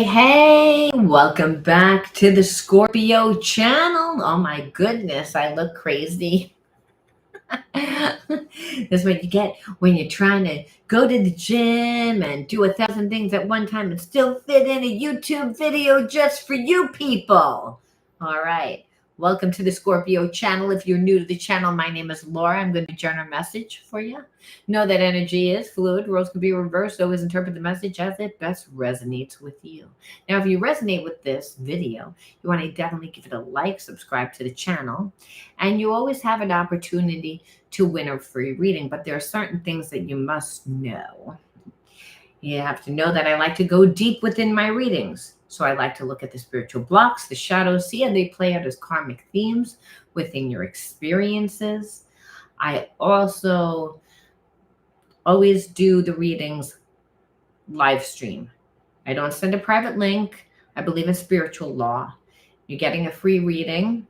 Hey, welcome back to the Scorpio channel. Oh my goodness, I look crazy. That's what you get when you're trying to go to the gym and do 1,000 things at one time and still fit in a YouTube video just for you people. All right. Welcome to the Scorpio channel. If you're new to the channel, my name is Laura. I'm going to journal a message for you. Know that energy is fluid. Roles can be reversed. Always interpret the message as it best resonates with you. Now, if you resonate with this video, you want to definitely give it a like, subscribe to the channel, and you always have an opportunity to win a free reading. But there are certain things that you must know. You have to know that I like to go deep within my readings. So I like to look at the spiritual blocks, the shadows, see how they play out as karmic themes within your experiences. I also always do the readings live stream. I don't send a private link. I believe in spiritual law. You're getting a free reading,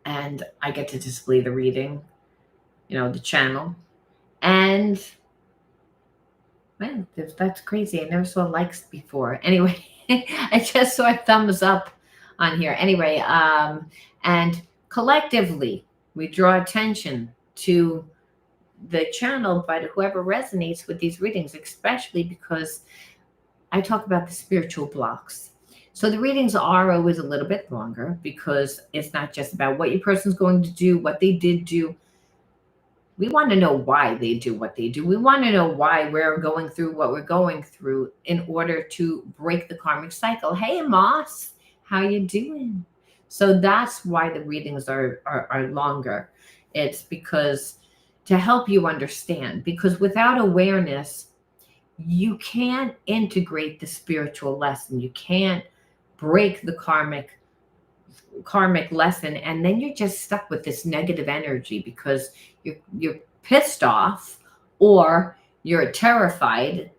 and I get to display the reading, the channel. And man, that's crazy. I never saw likes before. Anyway, I just saw a thumbs up on here. Anyway, and collectively, we draw attention to the channel by whoever resonates with these readings, especially because I talk about the spiritual blocks. So the readings are always a little bit longer because it's not just about what your person's going to do, what they did do. We want to know why they do what they do. We want to know why we're going through what we're going through in order to break the karmic cycle. Hey, Moss, how you doing? So that's why the readings are longer. It's because to help you understand, because without awareness, you can't integrate the spiritual lesson. You can't break the karmic lesson, and then you're just stuck with this negative energy because you're pissed off or you're terrified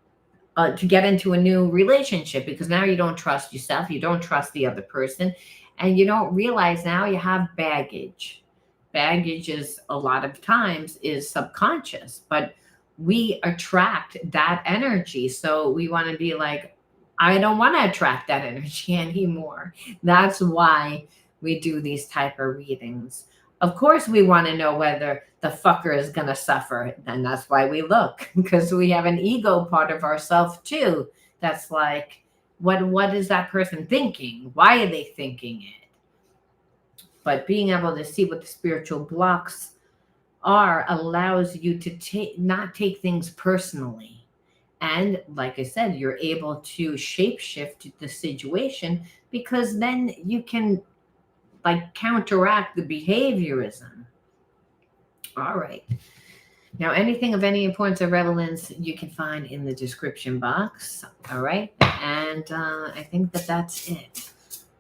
to get into a new relationship because now you don't trust yourself, you don't trust the other person, and you don't realize now you have baggage. Baggage is a lot of times is subconscious, but we attract that energy. So we want to be like, I don't want to attract that energy anymore. That's why we do these type of readings. Of course, we want to know whether the fucker is going to suffer. And that's why we look, because we have an ego part of ourselves too. That's like, what is that person thinking? Why are they thinking it? But being able to see what the spiritual blocks are allows you to not take things personally. And like I said, you're able to shapeshift the situation because then you can counteract the behaviorism. All right. Now, anything of any importance or relevance you can find in the description box. All right. And I think that's it.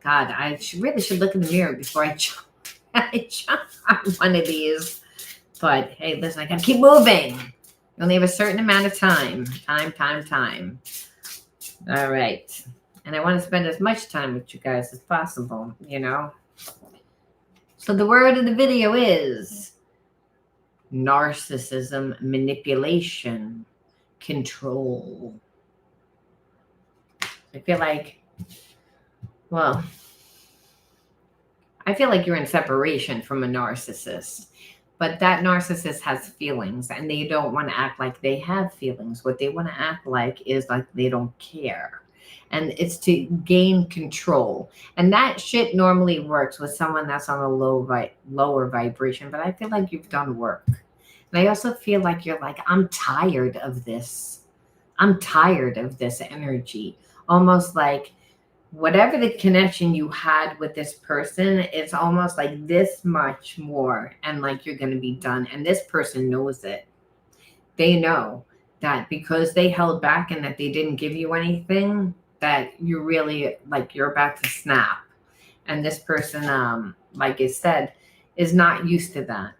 God, I really should look in the mirror before I jump on one of these. But hey, listen, I gotta keep moving. You only have a certain amount of time. Time. All right. And I want to spend as much time with you guys as possible, So the word of the video is narcissism, manipulation, control. I feel like you're in separation from a narcissist. But that narcissist has feelings and they don't want to act like they have feelings. What they want to act like is like they don't care. And it's to gain control. And that shit normally works with someone that's on a lower vibration. But I feel like you've done work. And I also feel like you're like, I'm tired of this. I'm tired of this energy. Almost like whatever the connection you had with this person, it's almost like this much more and like you're going to be done. And this person knows it. They know that because they held back and that they didn't give you anything, that you're really like you're about to snap. And this person, like I said, is not used to that.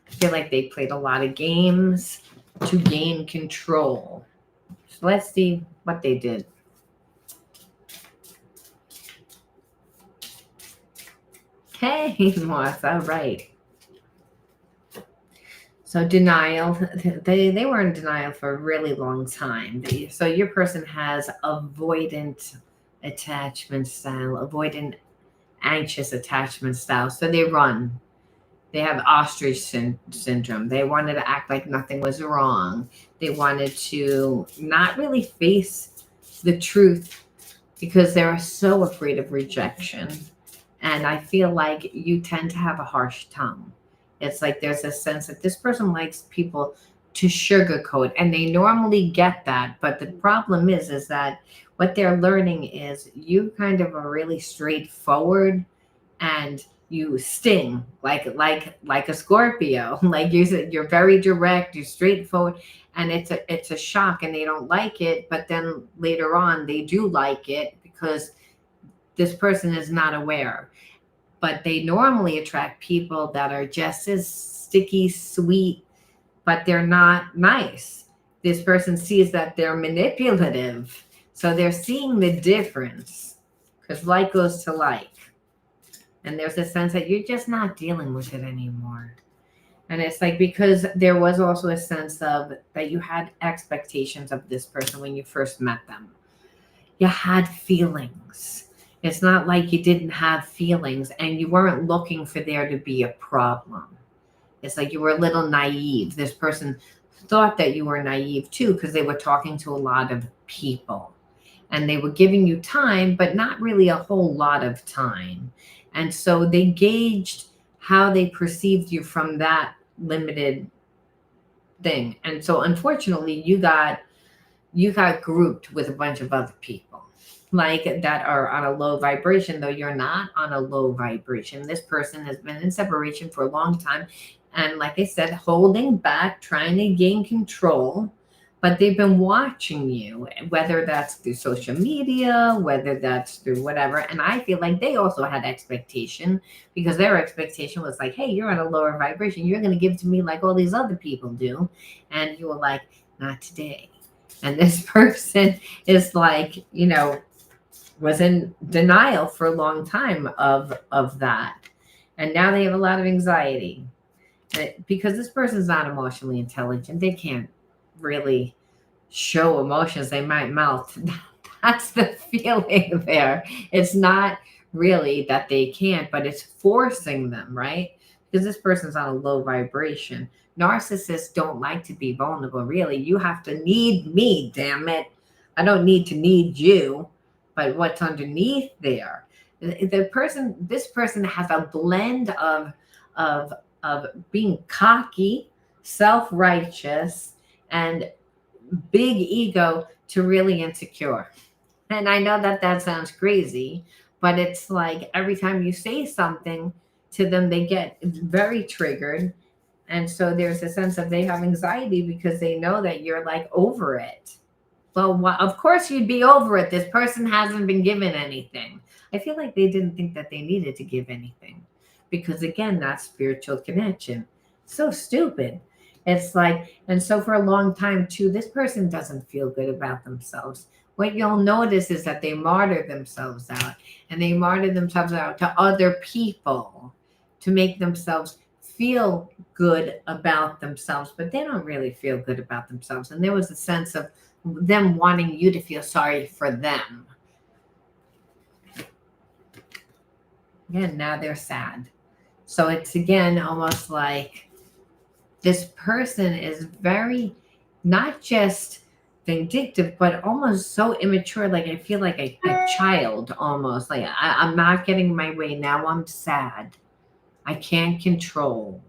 I feel like they played a lot of games to gain control. So let's see what they did. Hey, Moss, all right. So denial, they were in denial for a really long time. So your person has avoidant attachment style, avoidant anxious attachment style. So they run. They have ostrich syndrome. They wanted to act like nothing was wrong. They wanted to not really face the truth because they're so afraid of rejection. And I feel like you tend to have a harsh tongue. It's like there's a sense that this person likes people to sugarcoat, and they normally get that. But the problem is that what they're learning is you kind of are really straightforward, and you sting like a Scorpio. Like you said, you're very direct, you're straightforward, and it's a shock, and they don't like it. But then later on, they do like it because this person is not aware. But they normally attract people that are just as sticky, sweet, but they're not nice. This person sees that they're manipulative. So they're seeing the difference because like goes to like. And there's a sense that you're just not dealing with it anymore. And it's like because there was also a sense of that you had expectations of this person when you first met them. You had feelings. It's not like you didn't have feelings and you weren't looking for there to be a problem. It's like you were a little naive. This person thought that you were naive too because they were talking to a lot of people and they were giving you time, but not really a whole lot of time. And so they gauged how they perceived you from that limited thing. And so unfortunately, you got grouped with a bunch of other people like that are on a low vibration, though you're not on a low vibration. This person has been in separation for a long time. And like I said, holding back, trying to gain control, but they've been watching you, whether that's through social media, whether that's through whatever. And I feel like they also had expectation because their expectation was like, hey, you're on a lower vibration. You're going to give to me like all these other people do. And you were like, not today. And this person is like, was in denial for a long time of that. And now they have a lot of anxiety because this person's not emotionally intelligent. They can't really show emotions. They might melt. That's the feeling there. It's not really that they can't, but it's forcing them, right? Because this person's on a low vibration. Narcissists don't like to be vulnerable, really. You have to need me, damn it. I don't need to need you. But what's underneath there? This person has a blend of being cocky, self-righteous, and big ego to really insecure. And I know that sounds crazy, but it's like every time you say something to them, they get very triggered. And so there's a sense of they have anxiety because they know that you're like over it. Well, of course you'd be over it. This person hasn't been given anything. I feel like they didn't think that they needed to give anything because, again, that's spiritual connection. So stupid. It's like, and so for a long time, too, this person doesn't feel good about themselves. What you'll notice is that they martyr themselves out, and they martyr themselves out to other people to make themselves feel good about themselves, but they don't really feel good about themselves. And there was a sense of them wanting you to feel sorry for them. Again, now they're sad. So it's again almost like this person is very not just vindictive, but almost so immature. Like I feel like a child almost. Like I'm not getting my way. Now I'm sad. I can't control.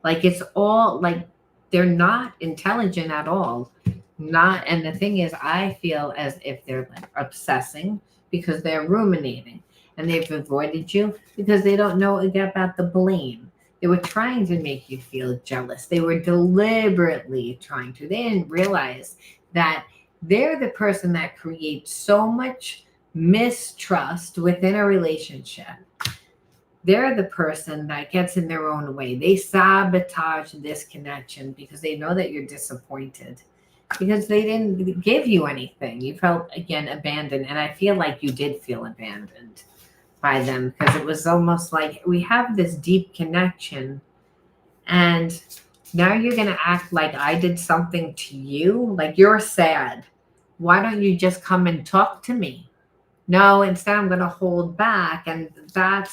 Like it's all like they're not intelligent at all. Not, and the thing is, I feel as if they're like obsessing because they're ruminating and they've avoided you because they don't know about the blame. They were trying to make you feel jealous. They were deliberately trying to. They didn't realize that they're the person that creates so much mistrust within a relationship. They're the person that gets in their own way. They sabotage this connection because they know that you're disappointed. Because they didn't give you anything. You felt, again, abandoned. And I feel like you did feel abandoned by them because it was almost like we have this deep connection and Now you're going to act like I did something to you, like you're sad. Why don't you just come and talk to me? No, instead I'm going to hold back. And that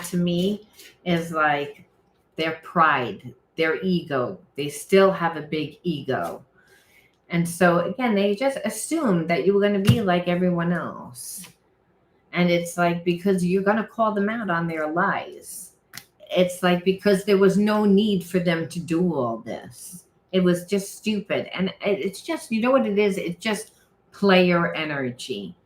to me is like their pride, their ego. They still have a big ego. And so again, they just assumed that you were going to be like everyone else. And it's like because you're going to call them out on their lies. It's like because there was no need for them to do all this. It was just stupid. And it's just, you know what it is? It's just player energy.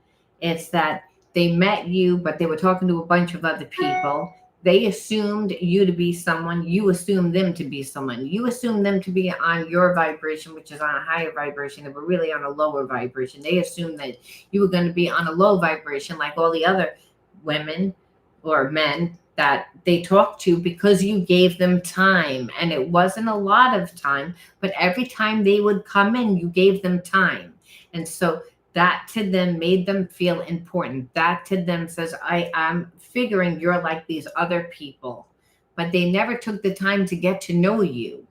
It's that they met you, but they were talking to a bunch of other people. They assumed you to be someone. You assumed them to be someone. You assumed them to be on your vibration, which is on a higher vibration. They were really on a lower vibration. They assumed that you were going to be on a low vibration like all the other women or men that they talked to because you gave them time. And it wasn't a lot of time, but every time they would come in, you gave them time. And so that to them made them feel important. That to them says, I'm figuring you're like these other people, but they never took the time to get to know you.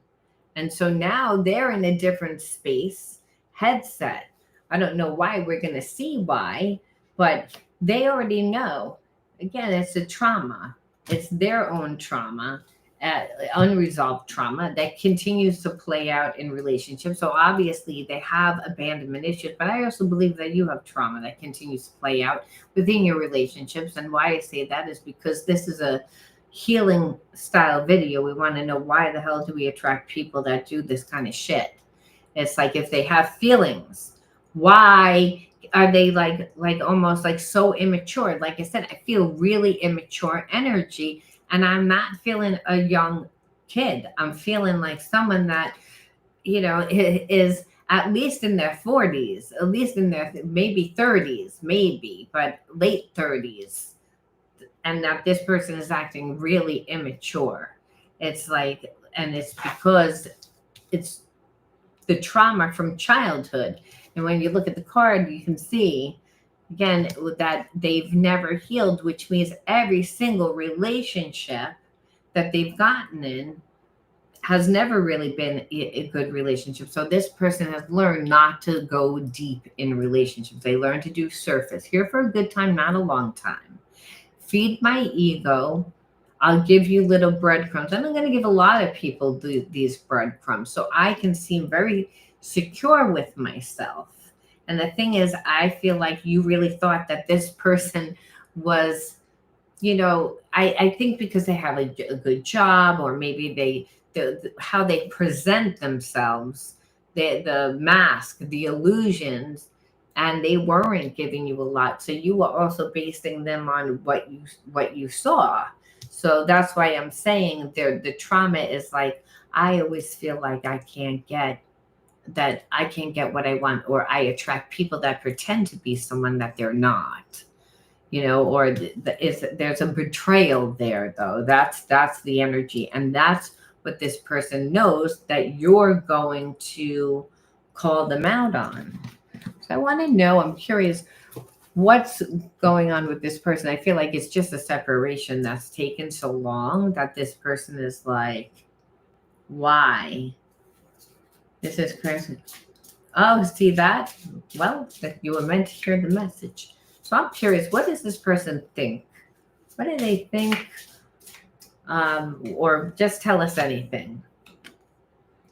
And so now they're in a different space, headset. I don't know why, we're going to see why, but they already know. Again, it's a trauma. It's their own trauma, unresolved trauma that continues to play out in relationships. So obviously they have abandonment issues, but I also believe that you have trauma that continues to play out within your relationships. And why I say that is because this is a healing style video. We want to know, why the hell do we attract people that do this kind of shit? It's like, if they have feelings, why are they like almost like so immature? Like I said, I feel really immature energy, and I'm not feeling a young kid. I'm feeling like someone that, is at least in their 40s, at least in their maybe 30s, maybe, but late 30s. And that this person is acting really immature. It's like, and it's because it's the trauma from childhood. And when you look at the card, you can see, again, that they've never healed, which means every single relationship that they've gotten in has never really been a good relationship. So this person has learned not to go deep in relationships. They learn to do surface. Here for a good time, not a long time. Feed my ego. I'll give you little breadcrumbs. And I'm going to give a lot of people these breadcrumbs so I can seem very secure with myself. And the thing is, I feel like you really thought that this person was, I think because they have a good job, or maybe how they present themselves, the mask, the illusions, and they weren't giving you a lot. So you were also basing them on what you saw. So that's why I'm saying the trauma is like, I always feel like I can't get what I want, or I attract people that pretend to be someone that they're not, or there's a betrayal there, though. That's the energy. And that's what this person knows that you're going to call them out on. So I want to know, I'm curious, what's going on with this person? I feel like it's just a separation that's taken so long that this person is like, why? This is crazy. Oh, see that? Well, you were meant to hear the message. So I'm curious, what does this person think? What do they think? Or just tell us anything.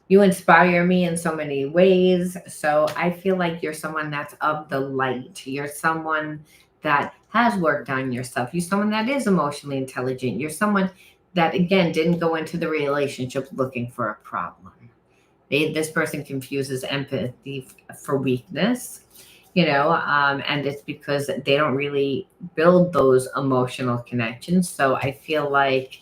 You inspire me in so many ways. So I feel like you're someone that's of the light. You're someone that has worked on yourself. You're someone that is emotionally intelligent. You're someone that, again, didn't go into the relationship looking for a problem. This person confuses empathy for weakness, and it's because they don't really build those emotional connections. So I feel like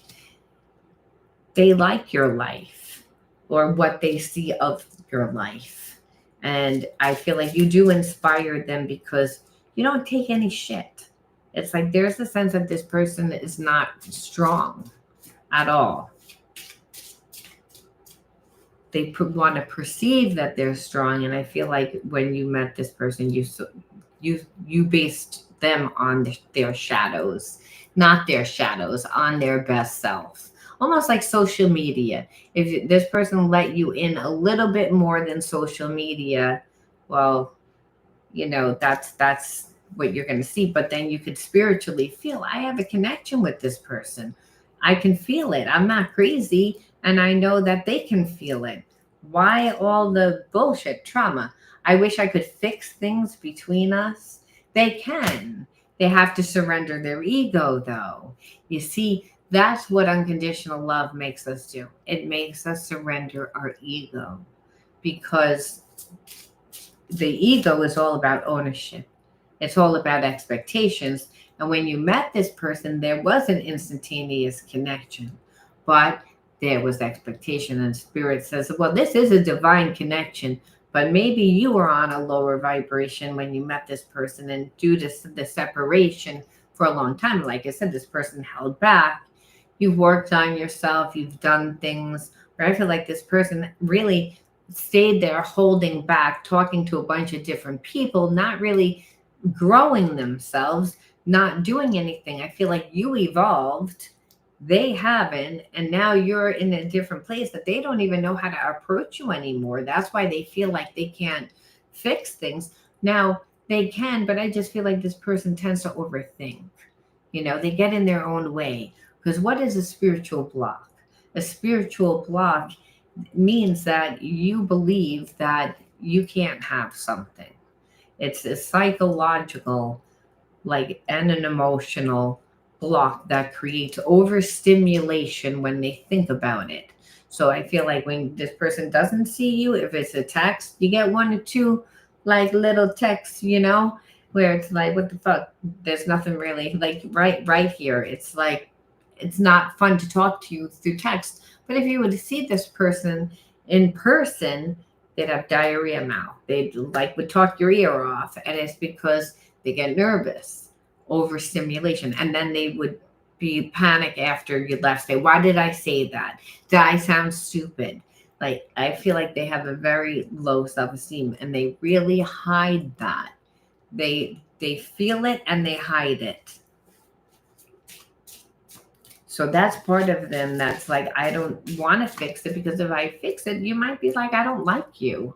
they like your life, or what they see of your life. And I feel like you do inspire them because you don't take any shit. It's like there's a sense that this person is not strong at all. They want to perceive that they're strong. And I feel like when you met this person, you based them on their shadows, not their shadows, on their best self, almost like social media. If this person let you in a little bit more than social media, well, that's what you're going to see. But then you could spiritually feel, I have a connection with this person. I can feel it. I'm not crazy, and I know that they can feel it. Why all the bullshit trauma? I wish I could fix things between us. They can. They have to surrender their ego, though. You see, that's what unconditional love makes us do. It makes us surrender our ego, because the ego is all about ownership. It's all about expectations. And when you met this person, there was an instantaneous connection, but there was expectation. And spirit says, well, this is a divine connection, but maybe you were on a lower vibration when you met this person. And due to the separation for a long time, like I said, this person held back. You've worked on yourself. You've done things where I feel like this person really stayed there holding back, talking to a bunch of different people, not really growing themselves, not doing anything. I feel like you evolved, they haven't, and now you're in a different place that they don't even know how to approach you anymore. That's why they feel like they can't fix things. Now they can, but I just feel like this person tends to overthink. They get in their own way. Because what is a spiritual block? A spiritual block means that you believe that you can't have something. It's a psychological, and an emotional block that creates overstimulation when they think about it. So I feel like when this person doesn't see you, if it's a text, you get one or two little texts, where it's like, what the fuck? There's nothing really right here. It's like, it's not fun to talk to you through text. But if you were to see this person in person, they'd have diarrhea mouth. They'd would talk your ear off. And it's because they get nervous, overstimulation. And then they would be panic after you left. Say, why did I say that? Did I sound stupid? I feel like they have a very low self-esteem, and they really hide that. They feel it and they hide it. So that's part of them that's like, I don't want to fix it, because if I fix it, you might be like, I don't like you.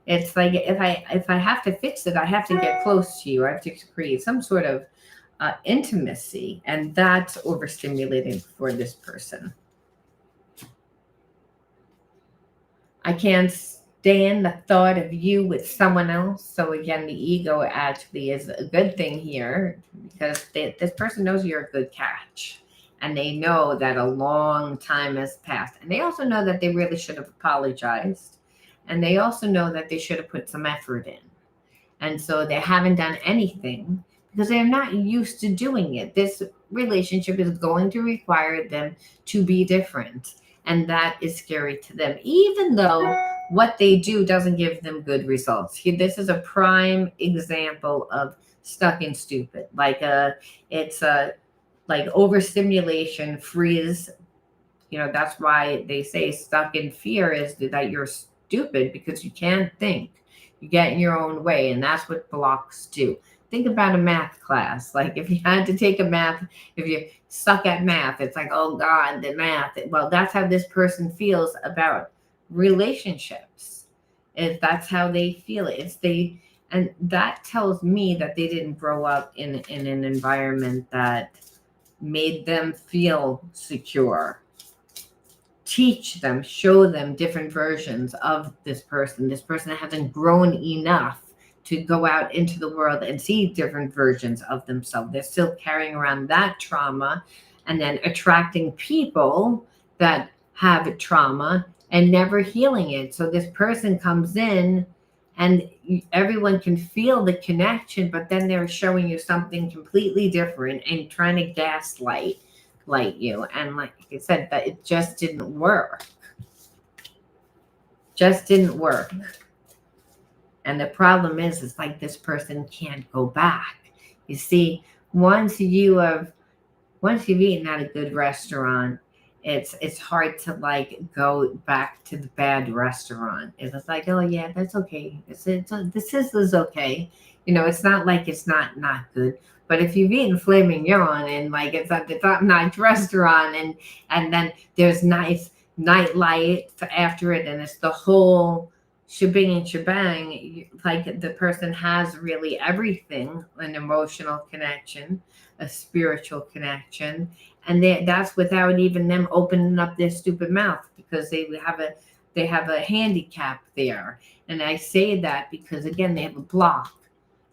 It's like, if I have to fix it, I have to get close to you. I have to create some sort of intimacy, and that's overstimulating for this person. I can't stand the thought of you with someone else. So again, the ego actually is a good thing here, because this person knows you're a good catch. And they know that a long time has passed. And they also know that they really should have apologized. And they also know that they should have put some effort in. And so they haven't done anything because they're not used to doing it. This relationship is going to require them to be different. And that is scary to them, even though what they do doesn't give them good results. This is a prime example of stuck in stupid. It's overstimulation freeze. That's why they say stuck in fear is that you're stupid, because you can't think. You get in your own way, and that's what blocks do. Think about a math class. If you had to take a math, if you suck at math, it's like, oh God, the math. Well, that's how this person feels about relationships. That's how they feel it. And that tells me that they didn't grow up in an environment that made them feel secure. Teach them, show them different versions of this person. This person hasn't grown enough to go out into the world and see different versions of themselves. They're still carrying around that trauma, and then attracting people that have trauma and never healing it. So this person comes in and everyone can feel the connection, but then they're showing you something completely different and trying to gaslight you. And like I said, that it just didn't work. And the problem is, it's like this person can't go back. You see, once you've eaten at a good restaurant, it's hard to go back to the bad restaurant. It's like, oh yeah, that's okay. This is okay. It's not like it's not good. But if you've eaten filet mignon and like it's at the top-notch restaurant, and then there's nice night light after it, and it's the whole shebang and shebang, like the person has really everything: an emotional connection, a spiritual connection, and that's without even them opening up their stupid mouth, because they have a handicap there. And I say that because, again, they have a block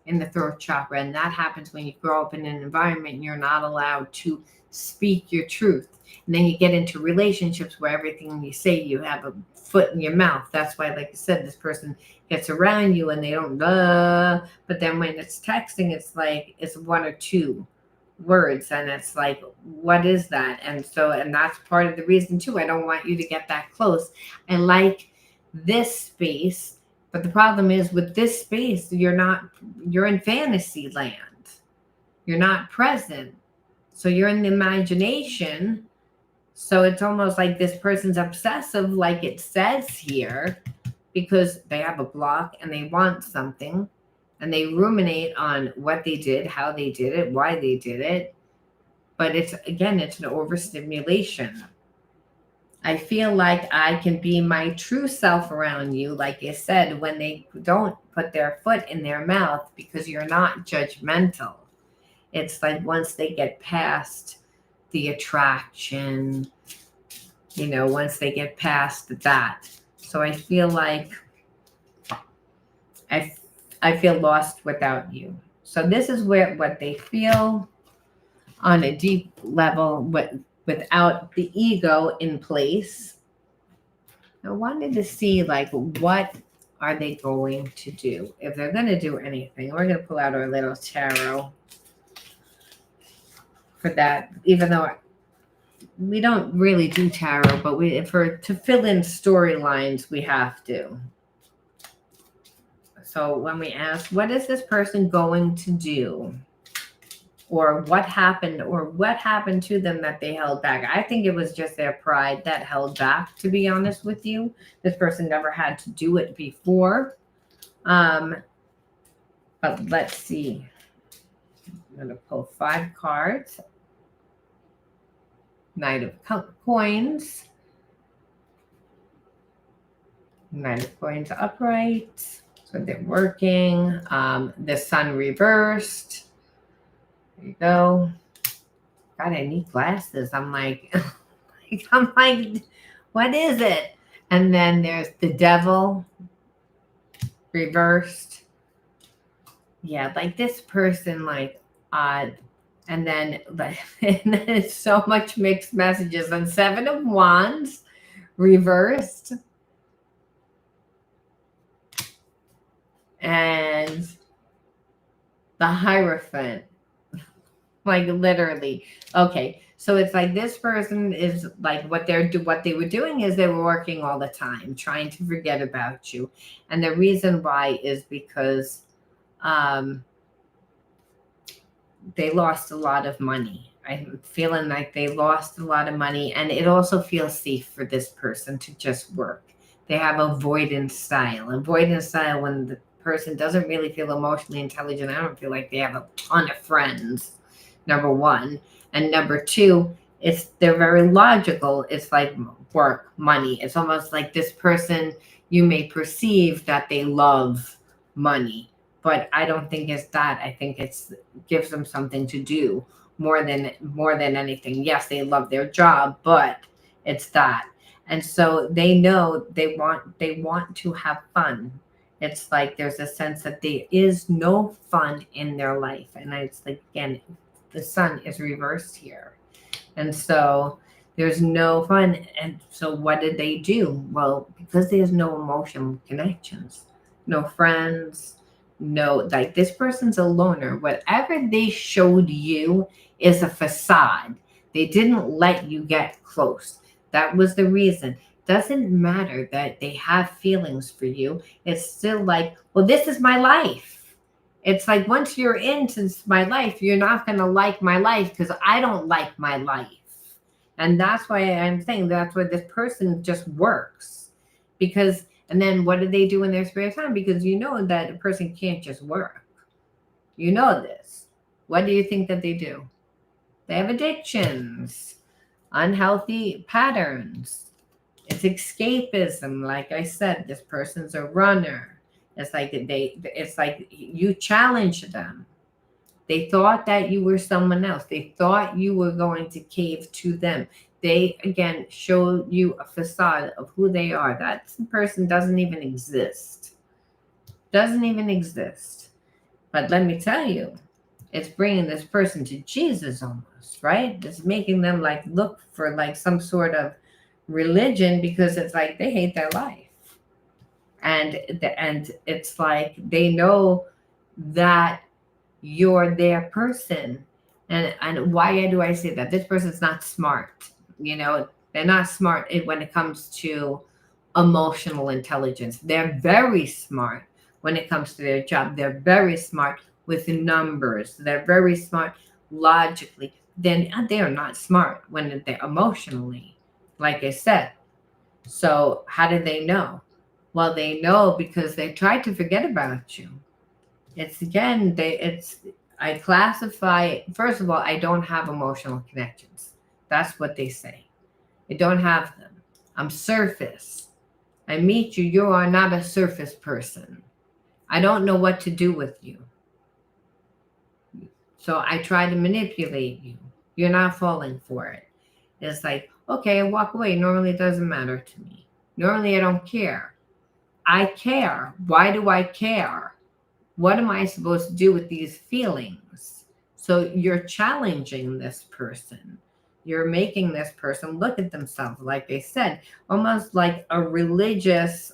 in the throat chakra, and that happens when you grow up in an environment and you're not allowed to speak your truth. And then you get into relationships where everything you say, you have a foot in your mouth. That's why, like I said, this person gets around you and they don't but then when it's texting, it's like it's one or two words, and it's like, what is that? And that's part of the reason too. I don't want you to get that close. I like this space. But the problem is, with this space, you're in fantasy land. You're not present. So you're in the imagination. So it's almost like this person's obsessive, like it says here, because they have a block and they want something, and they ruminate on what they did, how they did it, why they did it. But it's an overstimulation. I feel like I can be my true self around you, like I said, when they don't put their foot in their mouth, because you're not judgmental. It's like once they get past the attraction, once they get past that. So I feel like I feel lost without you. So this is what they feel on a deep level, without the ego in place. I wanted to see, like, what are they going to do if they're going to do anything. We're going to pull out our little tarot for that, even though we don't really do tarot, but to fill in storylines, we have to. So when we ask, what is this person going to do? Or what happened to them that they held back? I think it was just their pride that held back, to be honest with you. This person never had to do it before. But let's see. I'm going to pull 5 cards. Knight of Coins. Knight of Coins upright. So they're working. The Sun reversed. There you go. God, I need glasses. I'm like, what is it? And then there's the Devil reversed. Yeah, like this person, like odd. And then it's so much mixed messages. And 7 of Wands reversed. And the Hierophant. Like literally. Okay. So it's like this person is like, what they were doing is they were working all the time, trying to forget about you. And the reason why is because they lost a lot of money. I'm feeling like they lost a lot of money, and it also feels safe for this person to just work. They have avoidance style. Avoidance style, when the person doesn't really feel emotionally intelligent. I don't feel like they have a ton of friends. Number 1. And number 2, they're very logical. It's like work, money. It's almost like this person, you may perceive that they love money, but I don't think it's that. I think gives them something to do more than anything. Yes, they love their job, but it's that. And so they know they want to have fun. It's like there's a sense that there is no fun in their life. And it's like, again, the Sun is reversed here. And so there's no fun. And so what did they do? Well, because there's no emotional connections, no friends, no, like this person's a loner. Whatever they showed you is a facade. They didn't let you get close. That was the reason. Doesn't matter that they have feelings for you. It's still like, well, this is my life. It's like, once you're into my life, you're not going to like my life because I don't like my life. And that's why I'm saying that's why this person just works. And then what do they do in their spare time? Because you know that a person can't just work. You know this. What do you think that they do? They have addictions, unhealthy patterns. It's escapism. Like I said, this person's a runner. It's like you challenge them. They thought that you were someone else. They thought you were going to cave to them. They, again, show you a facade of who they are. That person doesn't even exist. Doesn't even exist. But let me tell you, it's bringing this person to Jesus almost, right? It's making them like look for like some sort of religion, because it's like they hate their life. And it's like they know that you're their person. And why do I say that? This person's not smart. They're not smart when it comes to emotional intelligence. They're very smart when it comes to their job. They're very smart with numbers. They're very smart logically. Then they are not smart when they're emotionally, like I said. So how do they know? Well, they know because they tried to forget about you. I classify, first of all, I don't have emotional connections. That's what they say. I don't have them. I'm surface. I meet you. You are not a surface person. I don't know what to do with you. So I try to manipulate you. You're not falling for it. It's like, okay, I walk away. Normally it doesn't matter to me. Normally I don't care. I care. Why do I care? What am I supposed to do with these feelings? So you're challenging this person. You're making this person look at themselves, like they said, almost like a religious,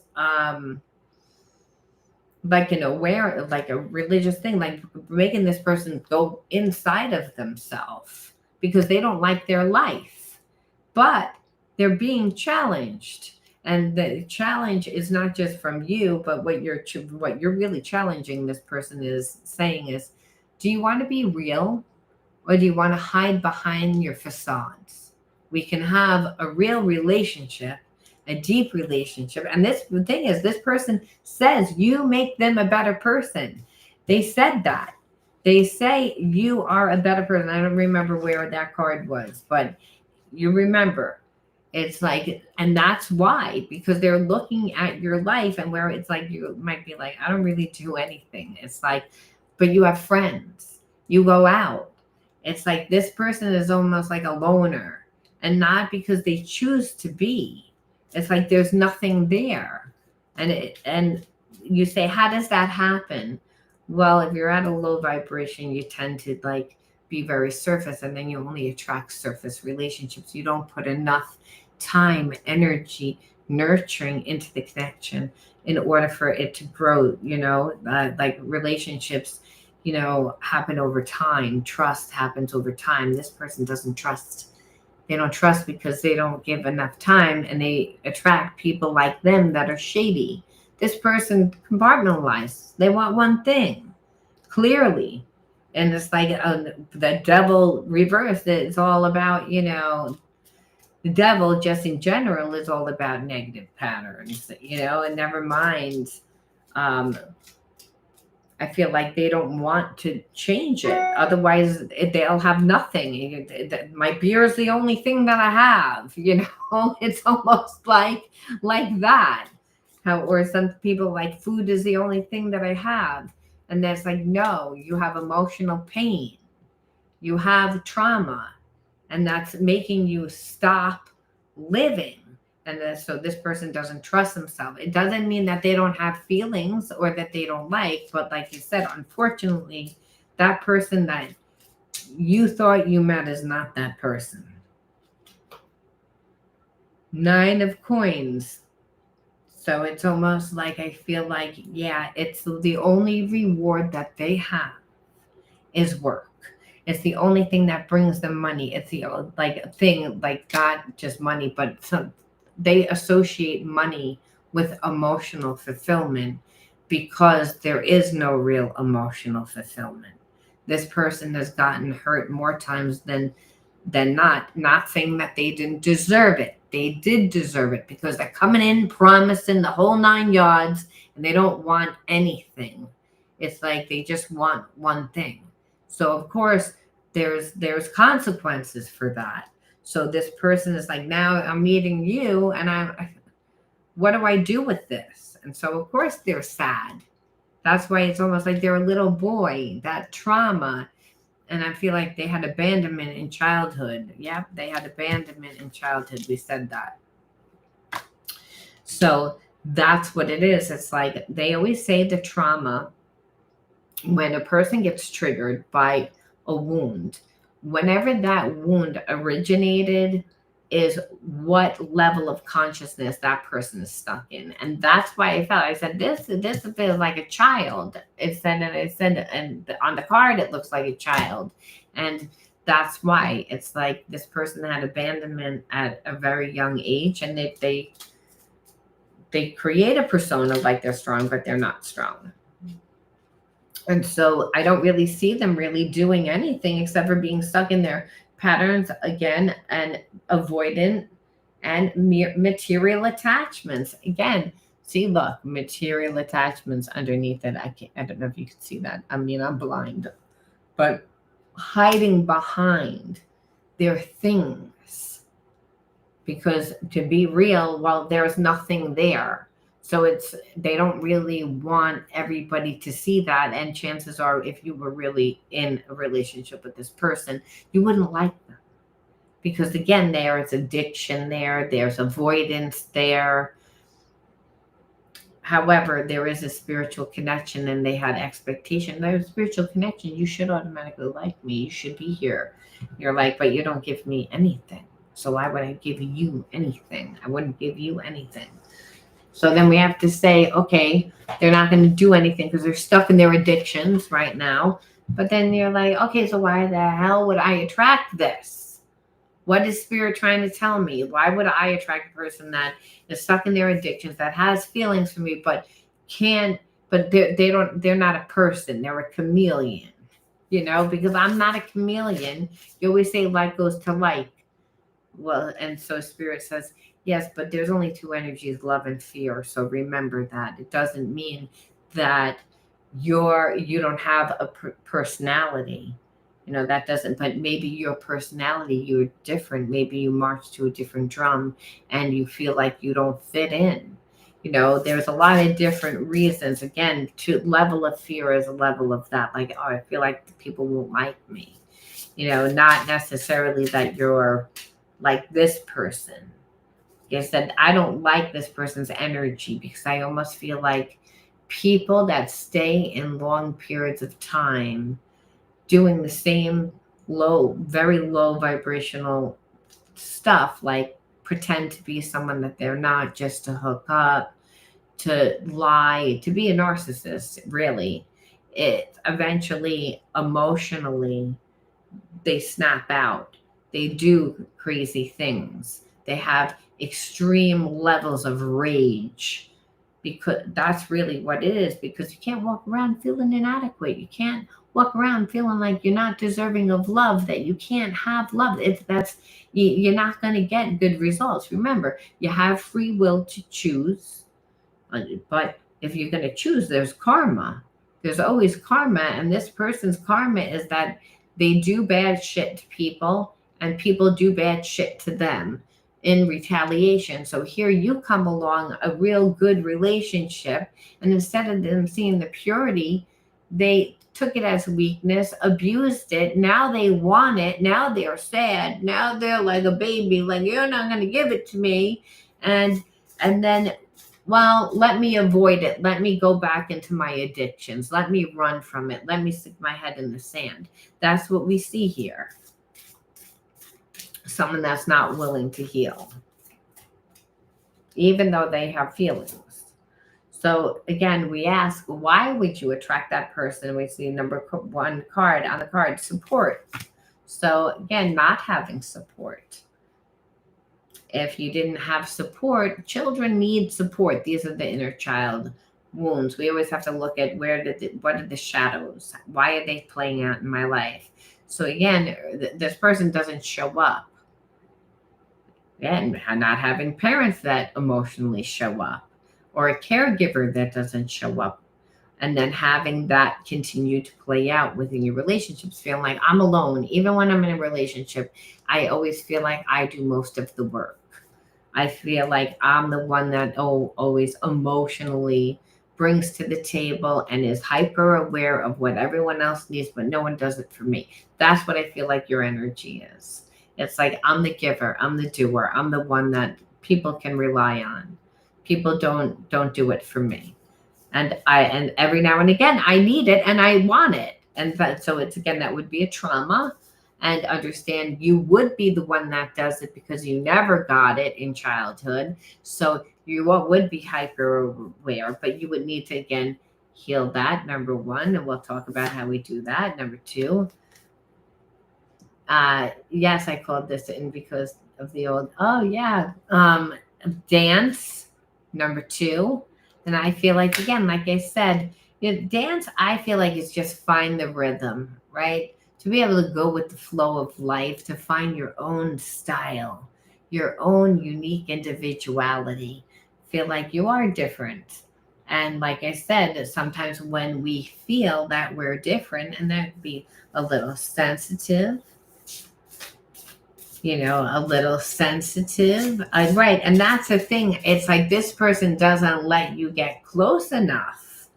like a religious thing, like making this person go inside of themselves because they don't like their life, but they're being challenged. And the challenge is not just from you, but what you're really challenging this person is saying is, do you want to be real, or do you want to hide behind your facades? We can have a real relationship, a deep relationship. And the thing is, this person says you make them a better person. They said that. They say you are a better person. I don't remember where that card was, but you remember. It's like, and that's why, because they're looking at your life, and where it's like, you might be like, I don't really do anything. It's like, but you have friends, you go out. It's like this person is almost like a loner, and not because they choose to be. It's like there's nothing there. And you say, how does that happen? Well, if you're at a low vibration, you tend to like be very surface, and then you only attract surface relationships. You don't put enough time, energy, nurturing into the connection in order for it to grow. Like relationships, happen over time. Trust happens over time. This person doesn't trust. They don't trust because they don't give enough time, and they attract people like them that are shady. This person compartmentalized. They want one thing, clearly. And it's like the devil reversed. It's all about, the devil just in general is all about negative patterns, and never mind. I feel like they don't want to change it. Otherwise, they'll have nothing. My beer is the only thing that I have, It's almost like that. Or some people like food is the only thing that I have. And that's like, no, you have emotional pain. You have trauma. And that's making you stop living. And so this person doesn't trust themselves. It doesn't mean that they don't have feelings or that they don't like. But like you said, unfortunately, that person that you thought you met is not that person. 9 of coins. So it's almost like I feel like, yeah, it's the only reward that they have is work. It's the only thing that brings them money. It's the thing, like not just money, but they associate money with emotional fulfillment because there is no real emotional fulfillment. This person has gotten hurt more times than not saying that they didn't deserve it. They did deserve it because they're coming in promising the whole 9 yards, and they don't want anything. It's like they just want one thing. So of course there's consequences for that. So this person is like, now I'm meeting you, and what do I do with this? And so of course they're sad. That's why it's almost like they're a little boy, that trauma. And I feel like they had abandonment in childhood. Yep, they had abandonment in childhood. We said that. So that's what it is. It's like they always say the trauma, when a person gets triggered by a wound, whenever that wound originated, is what level of consciousness that person is stuck in. And that's why I said this feels like a child. It said, and on the card it looks like a child. And that's why it's like this person had abandonment at a very young age, and they create a persona like they're strong, but they're not strong. And so I don't really see them really doing anything except for being stuck in their patterns again, and avoidant and material attachments. Again, see, look, material attachments underneath it. I don't know if you can see that. I mean, I'm blind, but hiding behind their things, because to be real, well, there's nothing there. So they don't really want everybody to see that. And chances are, if you were really in a relationship with this person, you wouldn't like them. Because again, there's addiction there, there's avoidance there. However, there is a spiritual connection, and they had expectation. There's a spiritual connection. You should automatically like me. You should be here. You're like, but you don't give me anything. So why would I give you anything? I wouldn't give you anything. So then we have to say, okay, they're not going to do anything because they're stuck in their addictions right now. But then you're like, okay, so why the hell would I attract this? What is spirit trying to tell me? Why would I attract a person that is stuck in their addictions, that has feelings for me, but they're not a person. They're a chameleon, because I'm not a chameleon. You always say like goes to like. Well, and so spirit says, yes, but there's only two energies, love and fear. So remember that. It doesn't mean that you don't have a personality. That doesn't, but maybe your personality, you're different. Maybe you march to a different drum and you feel like you don't fit in. There's a lot of different reasons. Again, to level of fear is a level of that. Like, oh, I feel like the people won't like me. Not necessarily that you're like this person. Is that I don't like this person's energy, because I almost feel like people that stay in long periods of time doing the same very low vibrational stuff, like pretend to be someone that they're not, just to hook up, to lie, to be a narcissist, really, it eventually emotionally they snap out. They do crazy things. They have extreme levels of rage, because that's really what it is. Because you can't walk around feeling inadequate. You can't walk around feeling like you're not deserving of love, that you can't have love. You're not going to get good results. Remember, you have free will to choose, but if you're going to choose, there's karma. There's always karma, and this person's karma is that they do bad shit to people, and people do bad shit to them in retaliation. So here you come along, a real good relationship, and instead of them seeing the purity, they took it as weakness, abused it. Now they want it. Now they're sad. Now they're like a baby, like, you're not going to give it to me. And then, well, let me avoid it. Let me go back into my addictions. Let me run from it. Let me stick my head in the sand. That's what we see here. Someone that's not willing to heal, even though they have feelings. So again, we ask, why would you attract that person? We see number one card on the card, support. So again, not having support. If you didn't have support, children need support. These are the inner child wounds. We always have to look at what are the shadows? Why are they playing out in my life? So again, this person doesn't show up. And not having parents that emotionally show up, or a caregiver that doesn't show up. and then having that continue to play out within your relationships, feeling like I'm alone. Even when I'm in a relationship, I always feel like I do most of the work. I feel like I'm the one that always emotionally brings to the table and is hyper aware of what everyone else needs, but no one does it for me. That's what I feel like your energy is. It's like I'm the giver, I'm the doer, I'm the one that people can rely on. People don't do it for me. And every now and again I need it and I want it. And so it's again, that would be a trauma. And understand you would be the one that does it because you never got it in childhood. So you would be hyper aware, but you would need to again heal that, number one, and we'll talk about how we do that. Number two, yes, I called this in because of the old, oh yeah, dance, number two. And I feel like, again, like I said, dance, I feel like it's just find the rhythm, right? To be able to go with the flow of life, to find your own style, your own unique individuality. Feel like you are different. And like I said, sometimes when we feel that we're different, and that would be a little sensitive, a little sensitive. Right. And that's the thing. It's like this person doesn't let you get close enough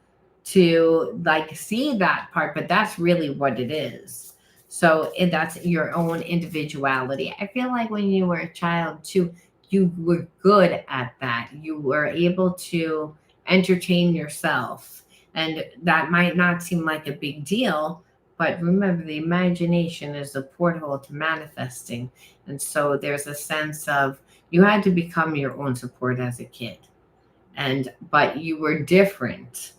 to like see that part, but that's really what it is. So that's your own individuality. I feel like when you were a child too, you were good at that. You were able to entertain yourself. And that might not seem like a big deal, but remember, the imagination is the porthole to manifesting. And so there's a sense of you had to become your own support as a kid. But you were different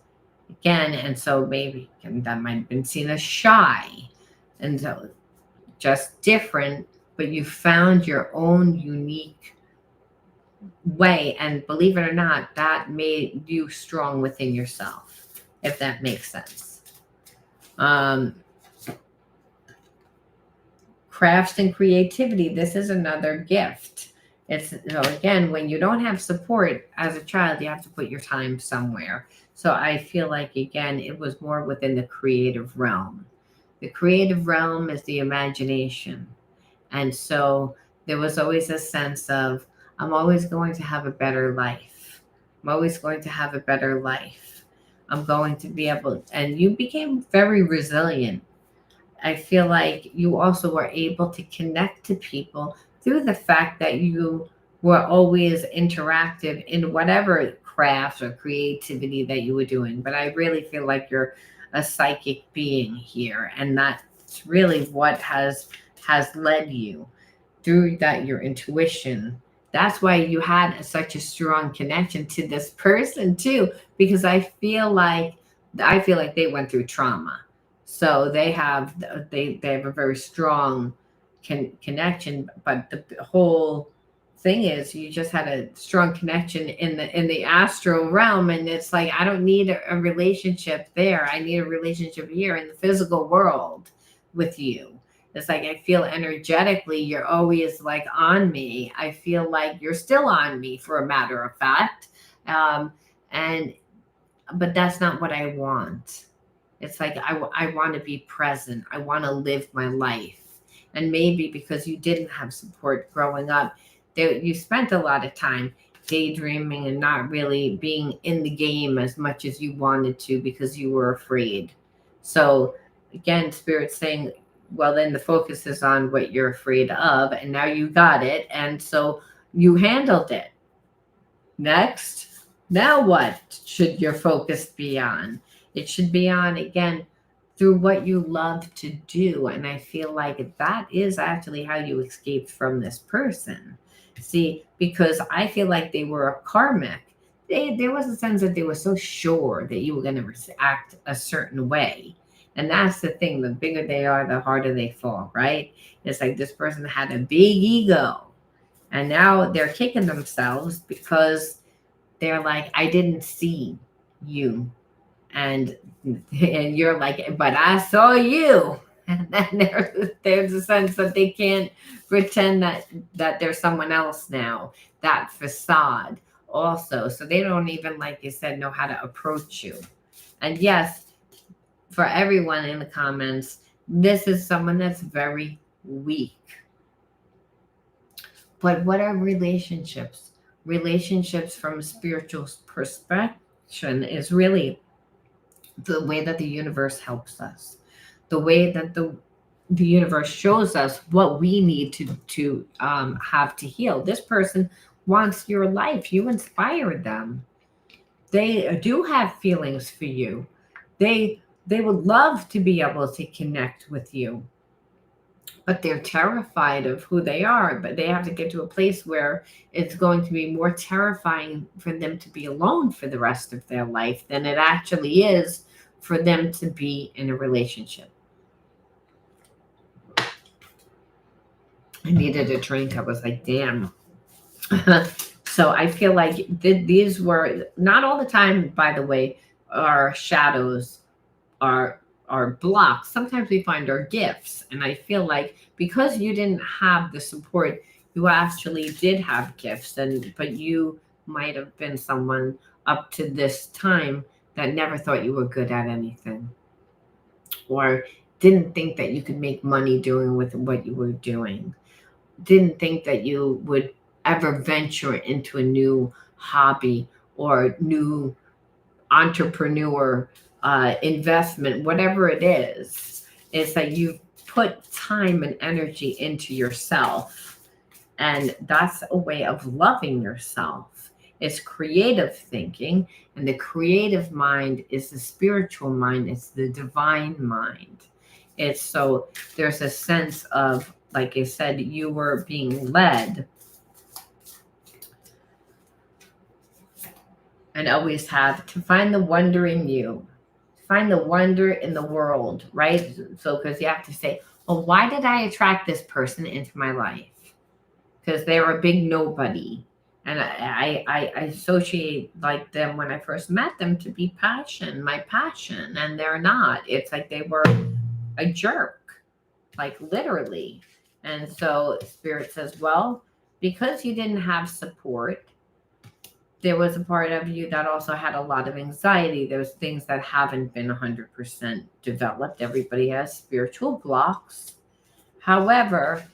again. And so maybe that might have been seen as shy. And so just different, but you found your own unique way. And believe it or not, that made you strong within yourself, if that makes sense. Crafts and creativity. This is another gift. It's so again, when you don't have support as a child, you have to put your time somewhere. So I feel like again, it was more within the creative realm. The creative realm is the imagination. And so there was always a sense of, I'm always going to have a better life. I'm always going to have a better life. I'm going to be able, and you became very resilient. I feel like you also were able to connect to people through the fact that you were always interactive in whatever crafts or creativity that you were doing. But I really feel like you're a psychic being here, and that's really what has led you through that, your intuition. That's why you had such a strong connection to this person too, because I feel like they went through trauma. So they have a very strong connection, but the whole thing is you just had a strong connection in the astral realm, and it's like I don't need a relationship there. I need a relationship here in the physical world with you. It's like I feel energetically you're always like on me. I feel like you're still on me, for a matter of fact. And but that's not what I want. It's like I want to be present. I want to live my life. And maybe because you didn't have support growing up, you spent a lot of time daydreaming and not really being in the game as much as you wanted to because you were afraid. So again, Spirit's saying, well, then the focus is on what you're afraid of, and now you got it. And so you handled it. Next, now what should your focus be on? It should be on, again, through what you love to do. And I feel like that is actually how you escaped from this person. See, because I feel like they were a karmic. There was a sense that they were so sure that you were going to act a certain way. And that's the thing. The bigger they are, the harder they fall, right? It's like this person had a big ego. And now they're kicking themselves because they're like, I didn't see you. And you're like, but I saw you. And then there's a sense that they can't pretend that there's someone else now. That facade also. So they don't even, like you said, know how to approach you. And yes, for everyone in the comments, this is someone that's very weak. But what are relationships? Relationships from a spiritual perspective is really the way that the universe helps us, the way that the universe shows us what we need to have to heal. This person wants your life. You inspired them. They do have feelings for you. They would love to be able to connect with you, but they're terrified of who they are. But they have to get to a place where it's going to be more terrifying for them to be alone for the rest of their life than it actually is for them to be in a relationship. I needed a drink. I was like, damn. So I feel like these were not all the time, by the way, our shadows are blocks. Sometimes we find our gifts. And I feel like because you didn't have the support, you actually did have gifts, but you might have been someone up to this time that never thought you were good at anything, or didn't think that you could make money doing with what you were doing, didn't think that you would ever venture into a new hobby or new entrepreneur investment, whatever it is. It's that you've put time and energy into yourself, and that's a way of loving yourself. It's creative thinking, and the creative mind is the spiritual mind. It's the divine mind. It's so there's a sense of, like I said, you were being led and always have to find the wonder in you, find the wonder in the world, right? So, because you have to say, well, why did I attract this person into my life? Because they were a big nobody. And I associate like them when I first met them to be my passion, and they're not. It's like they were a jerk, like literally. And so Spirit says, well, because you didn't have support, there was a part of you that also had a lot of anxiety. There's things that haven't been 100% developed. Everybody has spiritual blocks. However,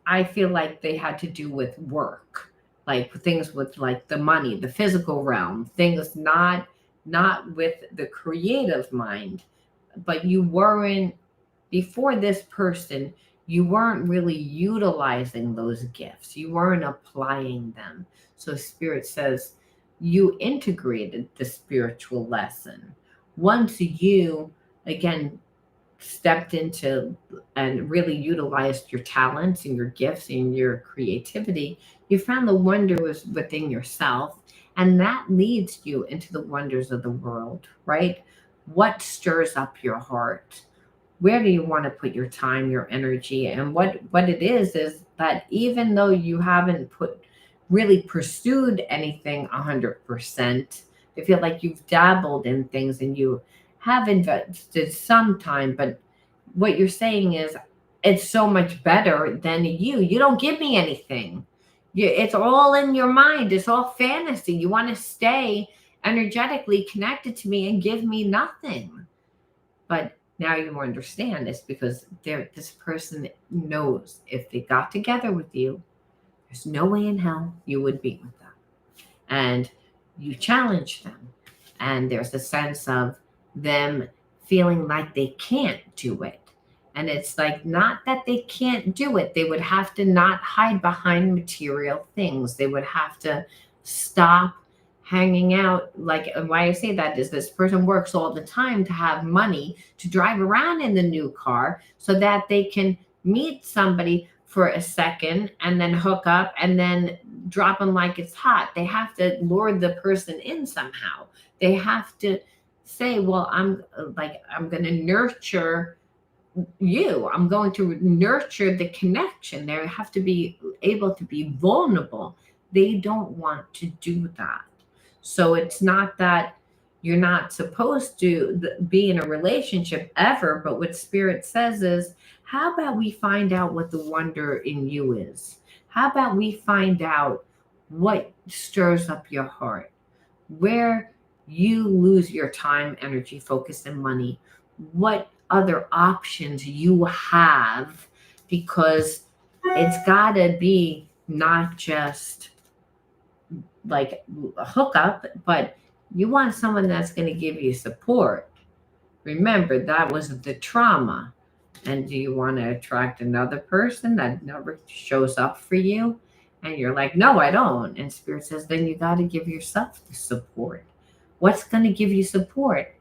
I feel like they had to do with work, like things with like the money, the physical realm, things not with the creative mind. But you weren't, before this person, you weren't really utilizing those gifts. You weren't applying them. So Spirit says you integrated the spiritual lesson. Once you, again, stepped into and really utilized your talents and your gifts and your creativity, you found the wonder was within yourself. And that leads you into the wonders of the world, right? What stirs up your heart? Where do you want to put your time, your energy? And what it is that even though you haven't really pursued anything 100%, I feel like you've dabbled in things and you have invested some time, but what you're saying is it's so much better than you don't give me anything. It's all in your mind. It's all fantasy. You want to stay energetically connected to me and give me nothing. But now you understand this because this person knows if they got together with you, there's no way in hell you would be with them. And you challenge them. And there's a sense of them feeling like they can't do it. And it's like, not that they can't do it. They would have to not hide behind material things. They would have to stop hanging out. Like, and why I say that is this person works all the time to have money to drive around in the new car so that they can meet somebody for a second and then hook up and then drop them like it's hot. They have to lure the person in somehow. They have to say, well, I'm going to nurture you. I'm going to nurture the connection. They have to be able to be vulnerable. They don't want to do that. So it's not that you're not supposed to be in a relationship ever, but what Spirit says is, how about we find out what the wonder in you is? How about we find out what stirs up your heart? Where you lose your time, energy, focus, and money, what other options you have, because it's gotta be not just like a hookup, but you want someone that's going to give you support. Remember, that was the trauma. And do you want to attract another person that never shows up for you? And you're like, no, I don't. And Spirit says, then you got to give yourself the support. What's going to give you support?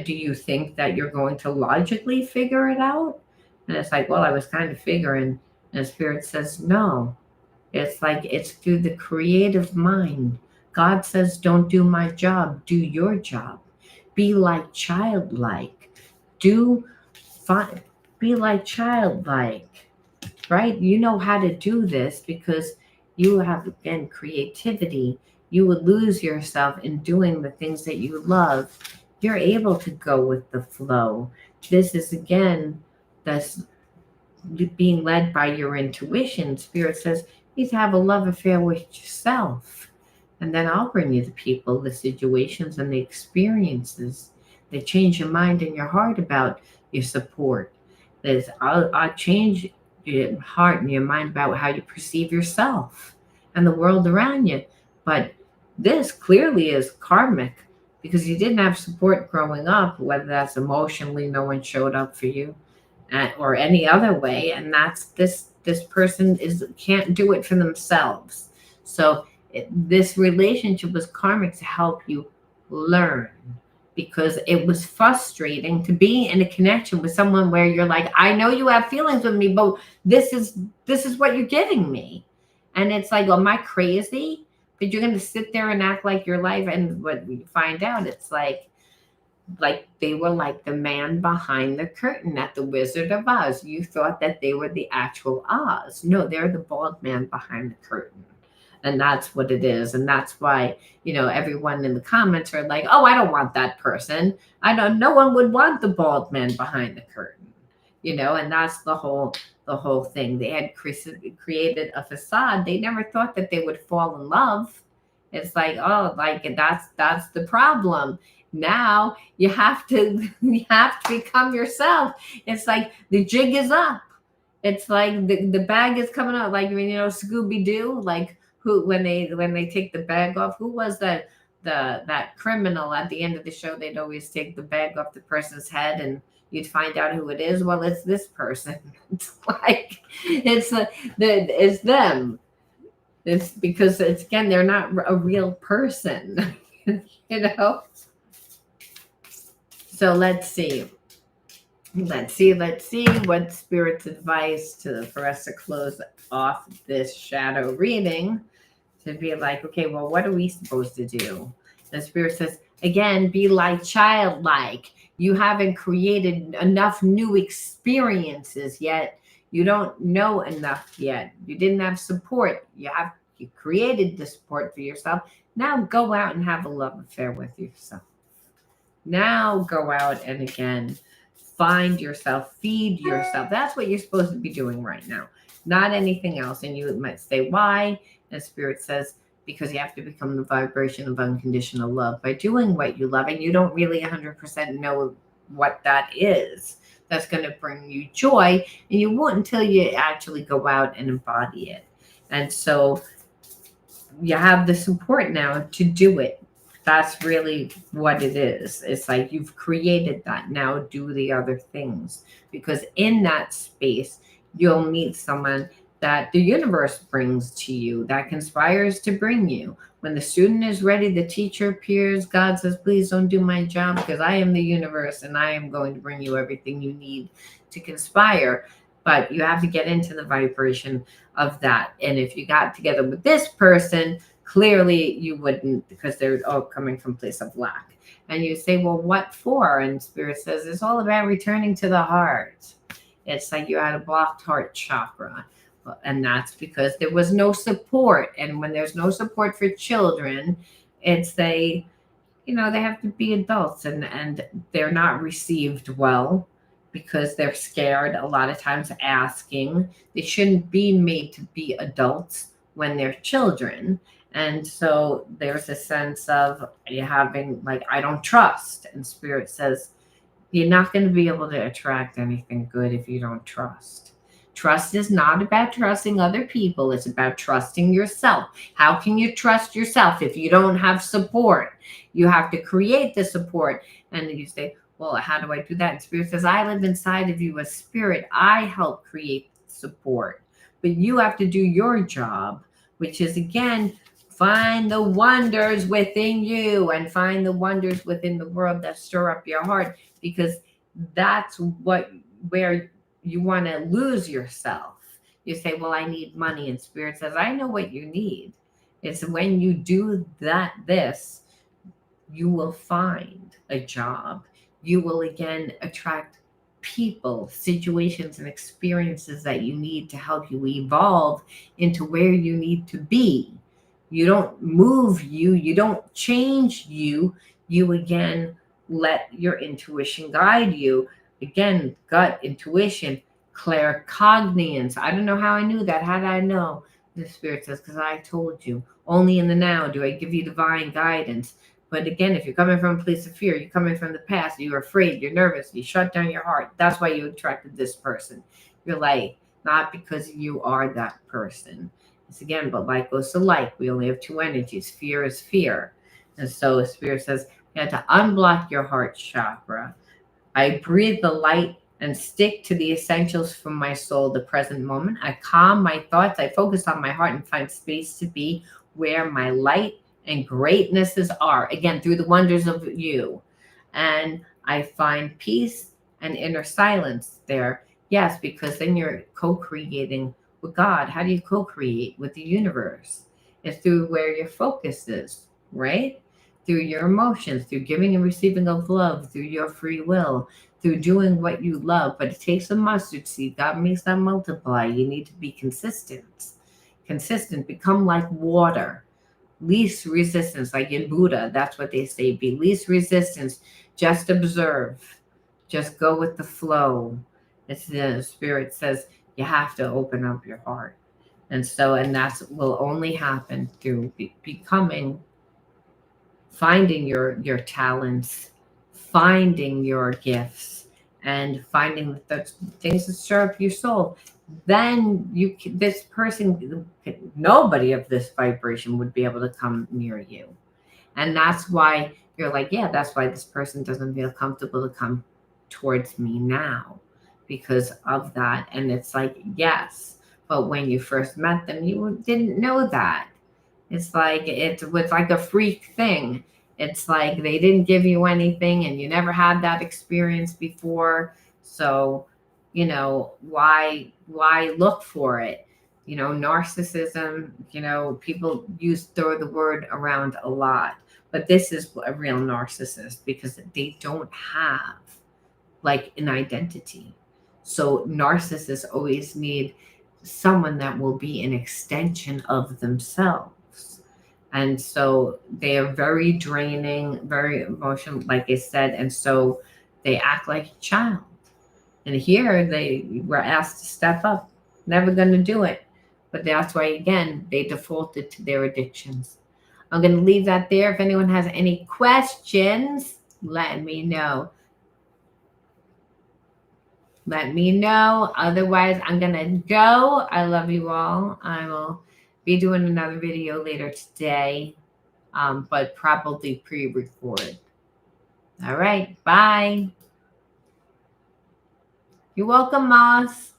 Do you think that you're going to logically figure it out? And it's like, well, I was kind of figuring. And Spirit says, no. It's like it's through the creative mind. God says, don't do my job, do your job. Be like childlike. Do fine. Be like childlike, right? You know how to do this because you have, again, creativity. You would lose yourself in doing the things that you love. You're able to go with the flow. This is, again, this being led by your intuition. Spirit says, you need to have a love affair with yourself. And then I'll bring you the people, the situations, and the experiences that change your mind and your heart about your support. I'll change your heart and your mind about how you perceive yourself and the world around you. But this clearly is karmic because you didn't have support growing up, whether that's emotionally, no one showed up for you, or any other way. And that's this person can't do it for themselves. So this relationship was karmic to help you learn, because it was frustrating to be in a connection with someone where you're like, I know you have feelings with me, but this is what you're giving me. And it's like, am I crazy? But you're going to sit there and act like your life. And what we find out, it's like they were like the man behind the curtain at the Wizard of Oz. You thought that they were the actual Oz. No, they're the bald man behind the curtain. And that's what it is. And that's why, everyone in the comments are like, oh, I don't want that person. No one would want the bald man behind the curtain, and that's the whole thing. They had created a facade. They never thought that they would fall in love. It's like, oh, like that's the problem. Now you have to become yourself. It's like the jig is up. It's like the bag is coming out. Like, Scooby-Doo, like, who when they take the bag off, who was that criminal at the end of the show? They'd always take the bag off the person's head and you'd find out who it is. Well, it's this person. It's like it's them. It's because again, they're not a real person. So let's see what Spirit's advice for us to close off this shadow reading, to be like, okay, well, what are we supposed to do? The Spirit says, again, be like childlike. You haven't created enough new experiences yet. You don't know enough yet. You didn't have support. You created the support for yourself. Now go out and have a love affair with yourself. Now go out and, again, find yourself, feed yourself. That's what you're supposed to be doing right now, not anything else. And you might say, why? And Spirit says, because you have to become the vibration of unconditional love by doing what you love. And you don't really 100% know what that is. That's going to bring you joy. And you won't until you actually go out and embody it. And so you have the support now to do it. That's really what it is. It's like you've created that. Now do the other things, because in that space, you'll meet someone that the universe brings to you, that conspires to bring you. When the student is ready, the teacher appears. God says, please don't do my job, because I am the universe and I am going to bring you everything you need to conspire. But you have to get into the vibration of that. And if you got together with this person, clearly you wouldn't, because they're all coming from a place of lack. And you say, well, what for? And Spirit says, it's all about returning to the heart. It's like you had a blocked heart chakra. And that's because there was no support. And when there's no support for children, they have to be adults, and they're not received well because they're scared a lot of times asking. They shouldn't be made to be adults when they're children. And so there's a sense of you having, like, I don't trust. And Spirit says, you're not going to be able to attract anything good if you don't trust. Trust is not about trusting other people. It's about trusting yourself. How can you trust yourself if you don't have support? You have to create the support. And you say, well, how do I do that? And Spirit says, I live inside of you as Spirit. I help create support. But you have to do your job, which is, again, find the wonders within you and find the wonders within the world that stir up your heart, because that's where you want to lose yourself. You say, well, I need money. And Spirit says, I know what you need. It's when you do this, you will find a job. You will again attract people, situations, and experiences that you need to help you evolve into where you need to be. You don't move you don't change you. You again let your intuition guide you. Again, gut, intuition, claircognizance. I don't know how I knew that. How did I know? The Spirit says, because I told you. Only in the now do I give you divine guidance. But again, if you're coming from a place of fear, you're coming from the past, you're afraid, you're nervous, you shut down your heart. That's why you attracted this person. You're like, not because you are that person. It's again, but like goes to like. We only have two energies. Fear is fear. And so Spirit says, you have to unblock your heart chakra. I breathe the light and stick to the essentials from my soul, the present moment. I calm my thoughts. I focus on my heart and find space to be where my light and greatnesses are. Again, through the wonders of you. And I find peace and inner silence there. Yes, because then you're co-creating with God. How do you co-create with the universe? It's through where your focus is, right? Through your emotions, through giving and receiving of love, through your free will, through doing what you love. But it takes a mustard seed. God makes that multiply. You need to be consistent. Consistent. Become like water. Least resistance, like in Buddha. That's what they say. Be least resistance. Just observe. Just go with the flow. It's the Spirit says you have to open up your heart. And so, and that's will only happen through becoming, finding your talents, finding your gifts, and finding the things that stir up your soul. Then this person, nobody of this vibration would be able to come near you. And that's why you're like, yeah, that's why this person doesn't feel comfortable to come towards me now, because of that. And it's like, yes, but when you first met them, you didn't know that. It's like it was like a freak thing. It's like they didn't give you anything and you never had that experience before. So, why look for it? Narcissism, people throw the word around a lot, but this is a real narcissist because they don't have like an identity. So narcissists always need someone that will be an extension of themselves. And so they are very draining, very emotional, like I said. And so they act like a child. And here they were asked to step up, never going to do it. But that's why, again, they defaulted to their addictions. I'm going to leave that there. If anyone has any questions, let me know. Let me know. Otherwise, I'm going to go. I love you all. I will be doing another video later today, but probably pre-recorded. All right. Bye. You're welcome, Moss.